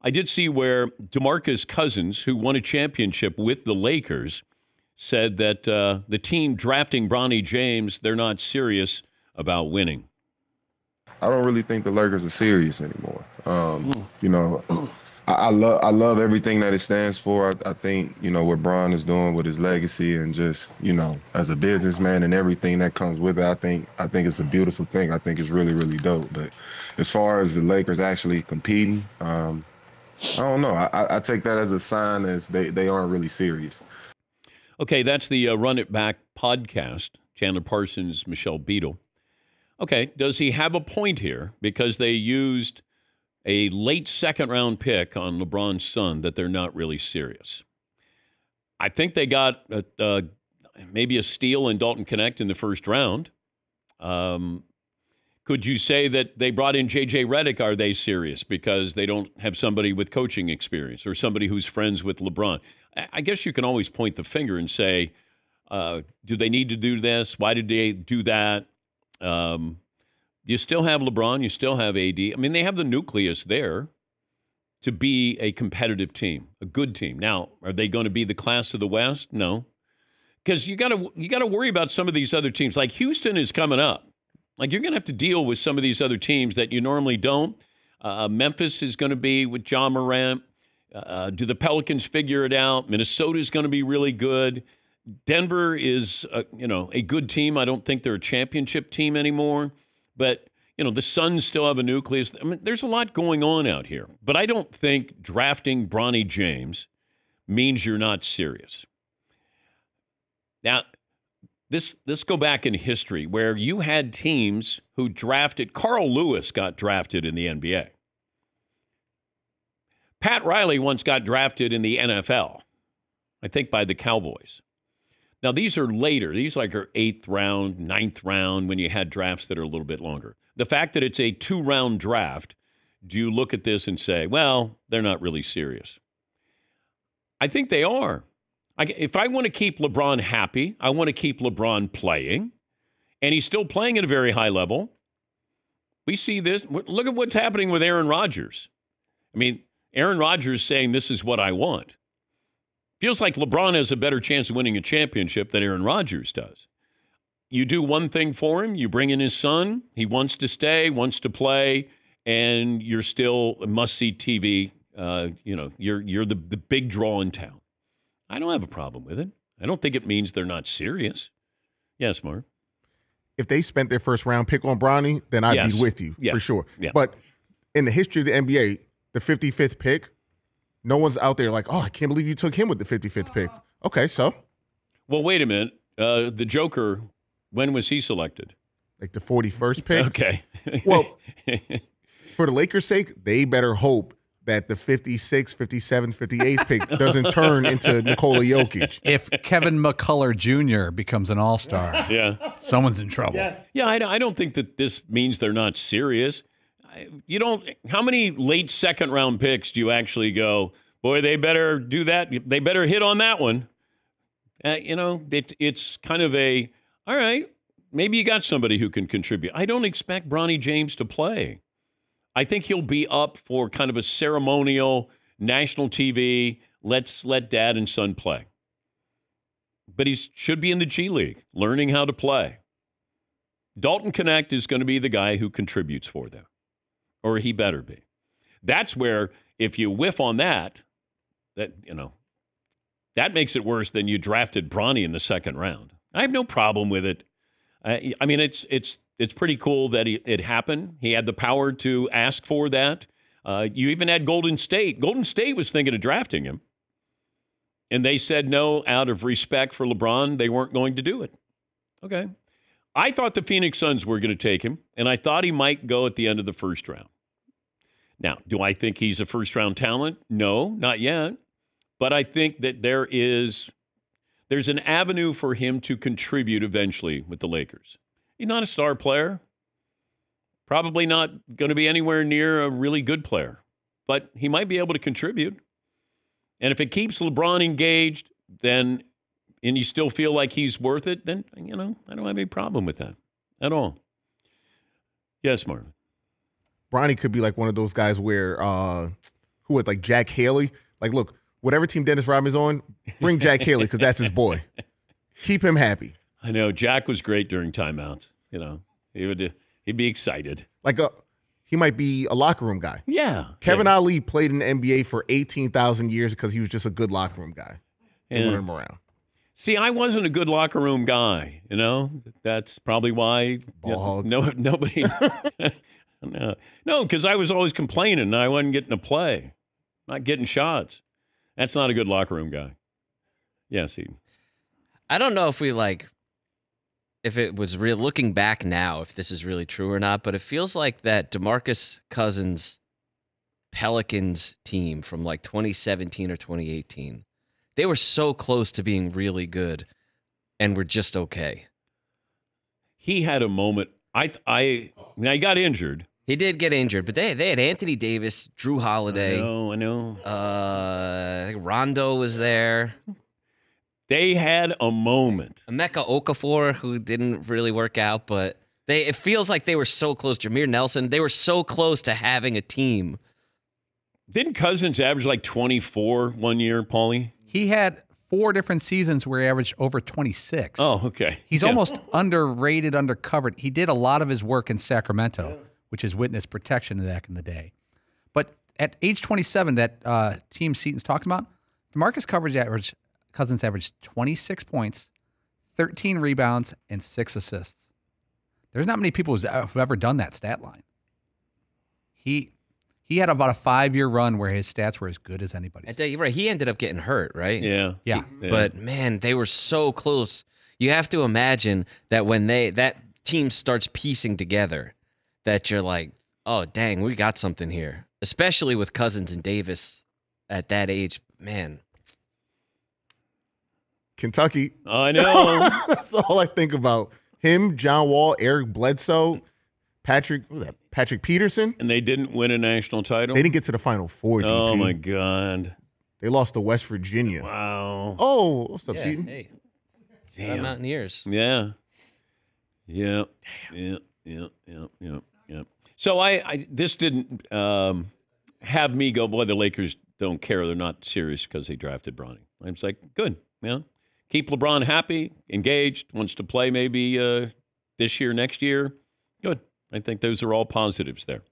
I did see where Demarcus Cousins, who won a championship with the Lakers, said that the team drafting Bronny James, they're not serious about winning. I don't really think the Lakers are serious anymore. You know, I love everything that it stands for. I think, you know, what Bron is doing with his legacy and just, you know, as a businessman and everything that comes with it, I think it's a beautiful thing. I think it's really, really dope. But as far as the Lakers actually competing, I don't know. I take that as a sign as they aren't really serious. Okay, that's the Run It Back podcast. Chandler Parsons, Michelle Beadle. Okay, does he have a point here? Because they used a late second-round pick on LeBron's son that they're not really serious. I think they got maybe a steal in Dalton Connect in the first round. Could you say that they brought in J.J. Redick? Are they serious because they don't have somebody with coaching experience or somebody who's friends with LeBron? I guess you can always point the finger and say, do they need to do this? Why did they do that? You still have LeBron. You still have AD. I mean, they have the nucleus there to be a competitive team, a good team. Now, are they going to be the class of the West? No, because you got to worry about some of these other teams. Like Houston is coming up. Like you're going to have to deal with some of these other teams that you normally don't. Memphis is going to be with John Morant. Do the Pelicans figure it out? Minnesota is going to be really good. Denver is, a good team. I don't think they're a championship team anymore. But, the Suns still have a nucleus. I mean, there's a lot going on out here. But I don't think drafting Bronny James means you're not serious. Now, let's go back in history where you had teams who drafted. Carl Lewis got drafted in the NBA. Pat Riley once got drafted in the NFL, I think by the Cowboys. Now, these are later. These are 8th round, 9th round, when you had drafts that are a little bit longer. The fact that it's a 2-round draft, do you look at this and say, well, they're not really serious? I think they are. If I want to keep LeBron happy, I want to keep LeBron playing, and he's still playing at a very high level. We see this. Look at what's happening with Aaron Rodgers. I mean, Aaron Rodgers saying this is what I want. Feels like LeBron has a better chance of winning a championship than Aaron Rodgers does. You do one thing for him, you bring in his son, he wants to stay, wants to play, and you're still a must-see TV. You're the big draw in town. I don't have a problem with it. I don't think it means they're not serious. Yes, Mark? If they spent their first-round pick on Bronny, then I'd be with you for sure. Yeah. But in the history of the NBA, the 55th pick, no one's out there like, oh, I can't believe you took him with the 55th pick. Okay, so? Well, wait a minute. The Joker, when was he selected? Like the 41st pick? Okay. Well, for the Lakers' sake, they better hope that the 56th, 57th, 58th pick doesn't turn into Nikola Jokic. If Kevin McCullough Jr. becomes an all-star, someone's in trouble. Yes. Yeah, I don't think that this means they're not serious. How many late second-round picks do you actually go, boy, they better do that. They better hit on that one. It's kind of all right, maybe you got somebody who can contribute. I don't expect Bronny James to play. I think he'll be up for kind of a ceremonial national TV, let's let dad and son play. But he should be in the G League, learning how to play. Dalton Connect is going to be the guy who contributes for them. Or he better be. That's where, if you whiff on that makes it worse than you drafted Bronny in the second round. I have no problem with it. I mean, it's pretty cool that it happened. He had the power to ask for that. You even had Golden State. Golden State was thinking of drafting him. And they said no out of respect for LeBron. They weren't going to do it. Okay. I thought the Phoenix Suns were going to take him, and I thought he might go at the end of the first round. Now, do I think he's a first-round talent? No, not yet. But I think that there's an avenue for him to contribute eventually with the Lakers. He's not a star player. Probably not going to be anywhere near a really good player. But he might be able to contribute. And if it keeps LeBron engaged, then and you still feel like he's worth it, then, I don't have any problem with that at all. Yes, Marvin. Bronny could be like one of those guys where who was like Jack Haley. Like, look, whatever team Dennis Rodman's on, bring Jack Haley because that's his boy. Keep him happy. I know Jack was great during timeouts. You know, he'd be excited. Like he might be a locker room guy. Yeah. Kevin Ali played in the NBA for 18,000 years because he was just a good locker room guy. They wanted him around. See, I wasn't a good locker room guy. You know, that's probably why nobody. No, because I was always complaining and I wasn't getting to play, not getting shots. That's not a good locker room guy. Yes, Eden. I don't know if if it was real. Looking back now, if this is really true or not, but it feels like that Demarcus Cousins Pelicans team from like 2017 or 2018. They were so close to being really good, and were just okay. He had a moment. Now he got injured. He did get injured, but they had Anthony Davis, Drew Holiday. I know. I think Rondo was there. They had a moment. Emeka Okafor, who didn't really work out, but it feels like they were so close. Jameer Nelson, they were so close to having a team. Didn't Cousins average like 24 one year, Paulie? He had 4 different seasons where he averaged over 26. Oh, okay. He's almost underrated, undercovered. He did a lot of his work in Sacramento, which is witness protection back in the day. But at age 27, that team Seaton's talking about, Demarcus Cousins averaged 26 points, 13 rebounds, and 6 assists. There's not many people who've ever done that stat line. He had about a 5-year run where his stats were as good as anybody's. I tell you, right? He ended up getting hurt, right? Yeah. But man, they were so close. You have to imagine that when that team starts piecing together, that you're like, oh dang, we got something here. Especially with Cousins and Davis at that age, man. Kentucky. I know. That's all I think about. Him, John Wall, Eric Bledsoe, Patrick Peterson. And they didn't win a national title? They didn't get to the Final Four, DP. Oh, my God. They lost to West Virginia. Wow. Oh, what's up, Seaton? Hey. Damn. Mountaineers. Yeah. Yeah. So this didn't have me go, boy, the Lakers don't care. They're not serious because they drafted Bronny. I was like, good. Yeah. Keep LeBron happy, engaged, wants to play maybe this year, next year. Good. I think those are all positives there.